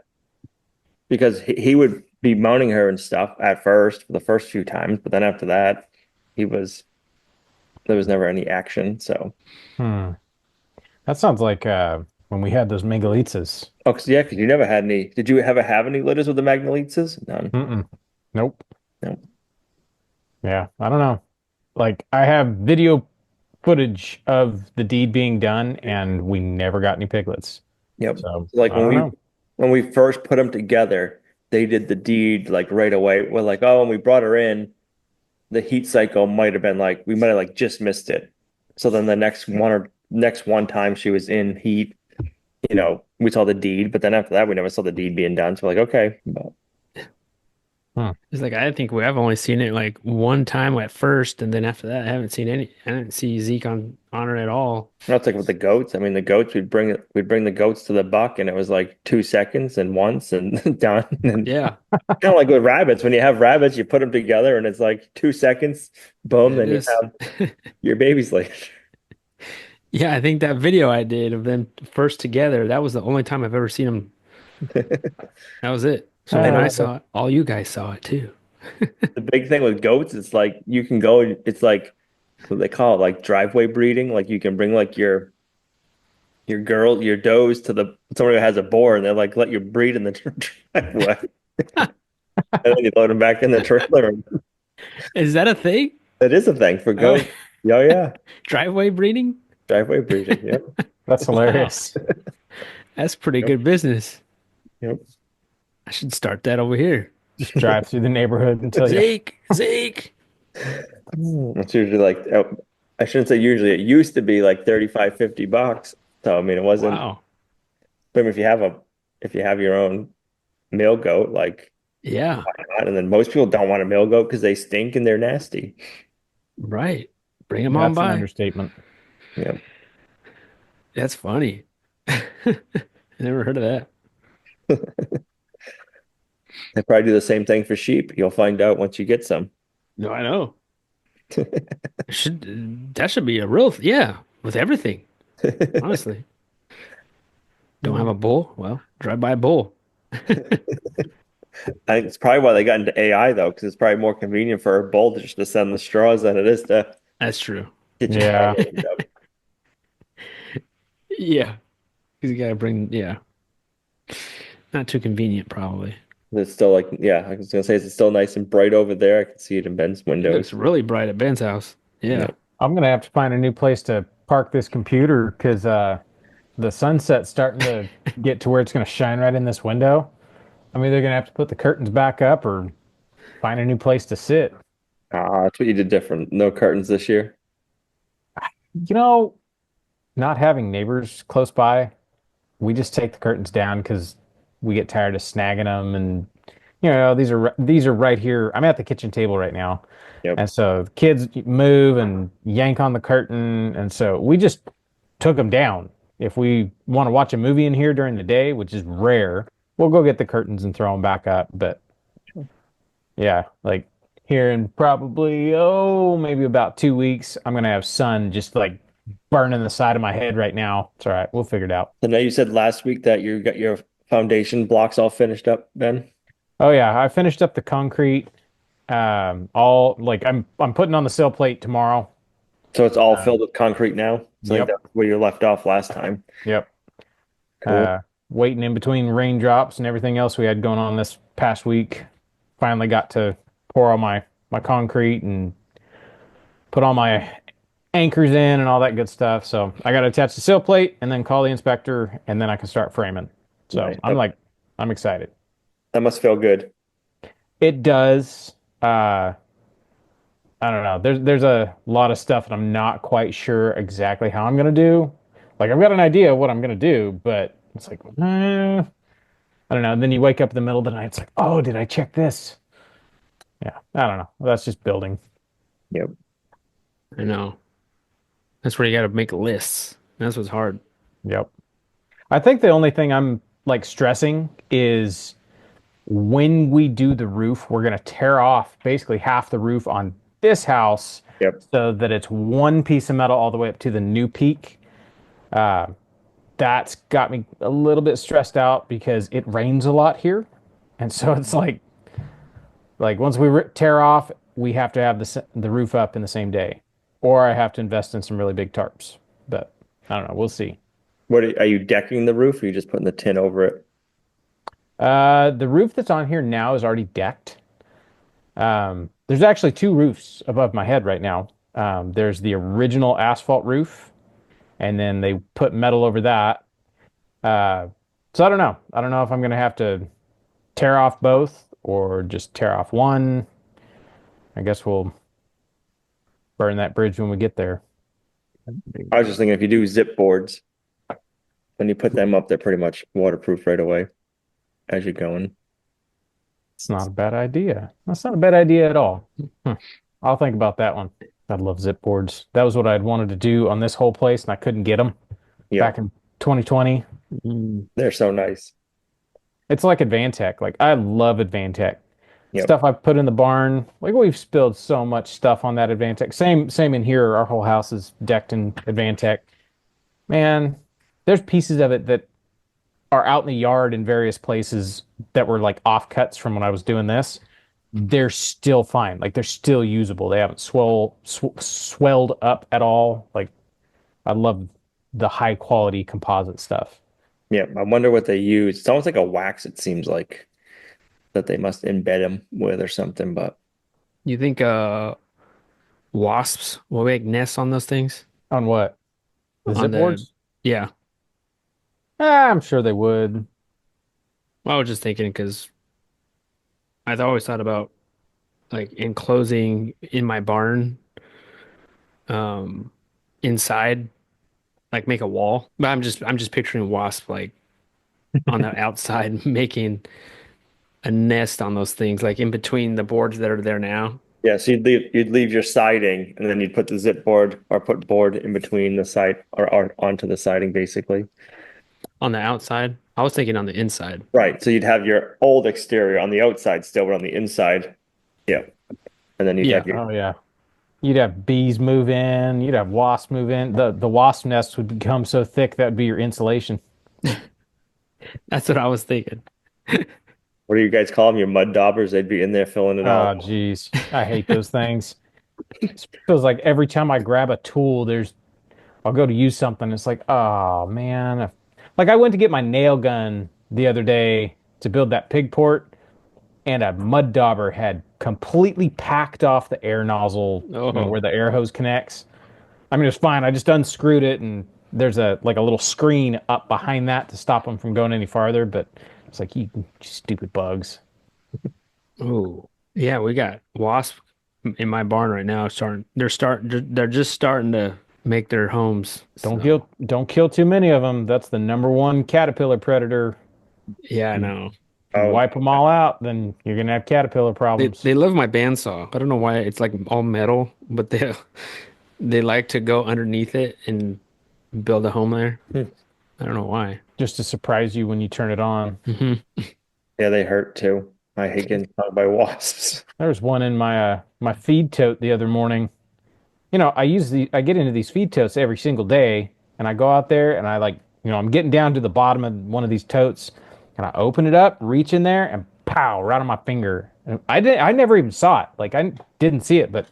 because he would be mounting her and stuff at first for the first few times, but then after that, he was there was never any action. So, Hmm. That sounds like when we had those Megalitzes. oh, 'cause, yeah, because you never had any. Did you ever have any litters with the Magnolitas? None. Mm-mm. Nope. No. Yeah, I don't know. Like I have video footage of the deed being done, and we never got any piglets. Yep. So So, like I don't know. when we first put them together, they did the deed like right away. We're like, oh, when we brought her in, the heat cycle might have been like we might have like just missed it. So then the next one time she was in heat, we saw the deed, but then after that we never saw the deed being done. So we're like, okay, but Hmm. It's like I think I've only seen it like one time at first, and then after that, I haven't seen any. I didn't see Zeke on it at all. that's like with the goats. I mean, the goats we'd bring the goats to the buck, and it was like 2 seconds and once and done. And Yeah, kind of like with rabbits, when you have rabbits, you put them together, and it's like 2 seconds, boom, it then you is. have your babies later. Yeah, I think that video I did of them first together, that was the only time I've ever seen them. That was it. So when I Uh, saw it, all you guys saw it too. The big thing with goats is like you can go, it's like what they call it, like driveway breeding. Like you can bring like your does to the someone who has a boar, and they're like let you breed in the driveway, and then you load them back in the trailer. Is that a thing? That is a thing for Oh, goats. Yeah, yeah, driveway breeding? driveway breeding. Yep, that's Wow, hilarious. that's pretty yep, good business. yep. I should start that over here. Just drive through the neighborhood until you. Zeke, Zeke. It's usually like I shouldn't say usually. It used to be like 35, $50. So I mean, it wasn't. Wow. But if you have your own male goat, like Yeah, why not? And then most people don't want a male goat because they stink and they're nasty. right. Bring him on That's an by. understatement. Yeah. That's funny. I never heard of that. They probably do the same thing for sheep. You'll find out once you get some. No, I know. That should be a real yeah, with everything, honestly. Don't have a bull? Well, drive by a bull. I think it's probably why they got into AI though, because it's probably more convenient for a bull just to send the straws than it is to That's true. get you Yeah. started and stuff. Yeah. Because you gotta bring, yeah. Not too convenient, probably. It's still like, yeah, I was gonna say it's still nice and bright over there. I can see it in Ben's It looks windows. really bright at Ben's house. Yeah. Yeah. I'm gonna have to find a new place to park this computer because the sunset's starting to get to where it's gonna shine right in this window. I'm either gonna have to put the curtains back up or find a new place to sit. That's what you did different. No curtains this year. You know, not having neighbors close by, we just take the curtains down because we get tired of snagging them, and these are right here. I'm at the kitchen table right now, Yep. and so the kids move and yank on the curtain, and so we just took them down. If we want to watch a movie in here during the day, which is rare, we'll go get the curtains and throw them back up. But yeah, like here in probably, maybe about 2 weeks, I'm gonna have sun just like burning the side of my head right now. It's all right, we'll figure it out. So now you said last week that you got your foundation blocks all finished up, Ben. Oh yeah, I finished up the concrete. All like I'm putting on the sill plate tomorrow. So it's all filled Um, with concrete now. So I think yep, that's where you left off last time. yep. Cool. Waiting in between raindrops and everything else we had going on this past week. Finally got to pour all my concrete and put all my anchors in and all that good stuff. So I got to attach the sill plate and then call the inspector and then I can start framing. So Nice. That, I'm excited. that must feel good. It does. I don't know. There's a lot of stuff that I'm not quite sure exactly how I'm gonna do. Like I've got an idea of what I'm gonna do, but it's like, I don't know. And then you wake up in the middle of the night, it's like, oh, did I check this? Yeah, I don't know. That's just building. Yep. I know. That's where you gotta make lists. That's what's hard. Yep. I think the only thing I'm like stressing is when we do the roof, we're gonna tear off basically half the roof on this house Yep. so that it's one piece of metal all the way up to the new peak. Uh, that's got me a little bit stressed out because it rains a lot here, and so it's like once we tear off, we have to have the roof up in the same day, or I have to invest in some really big tarps. But I don't know. We'll see. Are you decking the roof or are you just putting the tin over it? The roof that's on here now is already decked. There's actually two roofs above my head right now. There's the original asphalt roof, and then they put metal over that. Uh, so I don't know. I don't know if I'm gonna have to tear off both or just tear off one. I guess we'll burn that bridge when we get there. I was just thinking if you do zip boards, when you put them up, they're pretty much waterproof right away as you're going. It's not a bad idea. That's not a bad idea at all. Hmm. I'll think about that one. I love zip boards. That was what I'd wanted to do on this whole place, and I couldn't get them Yep, back in 2020. Mm. they're so nice. It's like Advantech. Like I love Advantech. Yep. Stuff I've put in the barn. Like we've spilled so much stuff on that Advantech. Same in here. Our whole house is decked in Advantech. Man, there's pieces of it that are out in the yard in various places that were like offcuts from when I was doing this. They're still fine. Like they're still usable. They haven't swelled up at all. Like I love the high quality composite stuff. Yeah, I wonder what they use. It's almost like a wax, it seems like that they must embed them with or something, but You think wasps will make nests on those things? On what? The On zip the boards? Yeah. I'm sure they would. Well, I was just thinking because I've always thought about like enclosing in my barn, um, inside, like make a wall. But I'm just picturing wasp like on the outside making a nest on those things, like in between the boards that are there now yeah, so you'd leave your siding and then you'd put the zip board or put board in between the side or onto the siding basically. on the outside. I was thinking on the inside. Right. So you'd have your old exterior on the outside still, but on the inside, yeah. And then you'd Yeah, have your Oh yeah. You'd have bees move in, you'd have wasps move in. The wasp nest would become so thick that'd be your insulation. that's what I was thinking. what do you guys call them? Your mud daubers? They'd be in there filling it all. Oh geez. I hate those things. It feels like every time I grab a tool, I'll go to use something. It's like, oh man. Like I went to get my nail gun the other day to build that pig port, and a mud dauber had completely packed off the air nozzle, Oh, where the air hose connects. I mean, it's fine. I just unscrewed it, and there's a little screen up behind that to stop them from going any farther. But it's like you stupid bugs. oh, yeah. We got wasps in my barn right now. They're just starting to make their homes. So Don't kill too many of them. That's the number one caterpillar predator. yeah, I You, know. you Oh, wipe them all out, then you're gonna have caterpillar They problems. love my bandsaw. I don't know why it's like all metal, but they like to go underneath it and build a home there. hmm. I don't know why. Just to surprise you when you turn it on. Hmm. Yeah, they hurt too. I hate getting stung by wasps. There was one in my feed tote the other morning. I get into these feed totes every single day, and I go out there and I'm getting down to the bottom of one of these totes, and I open it up, reach in there, and pow, right on my finger. And I never even saw it. Like I didn't see it, but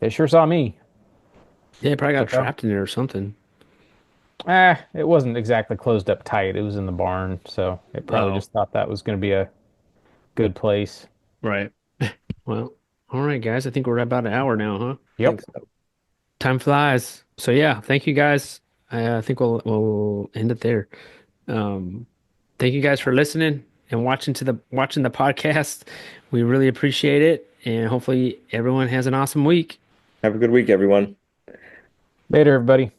it sure saw me. Yeah, it probably got Like, oh, trapped in there or something. it wasn't exactly closed up tight. It was in the barn, so it probably Oh, just thought that was going to be a good place. right. Well, all right, guys. I think we're at about an hour now, huh? Yep. Think so. Time flies. So yeah, thank you guys. I think we'll end it there. Um, thank you guys for listening and watching the podcast. We really appreciate it, and hopefully everyone has an awesome week. Have a good week, everyone. Later, everybody.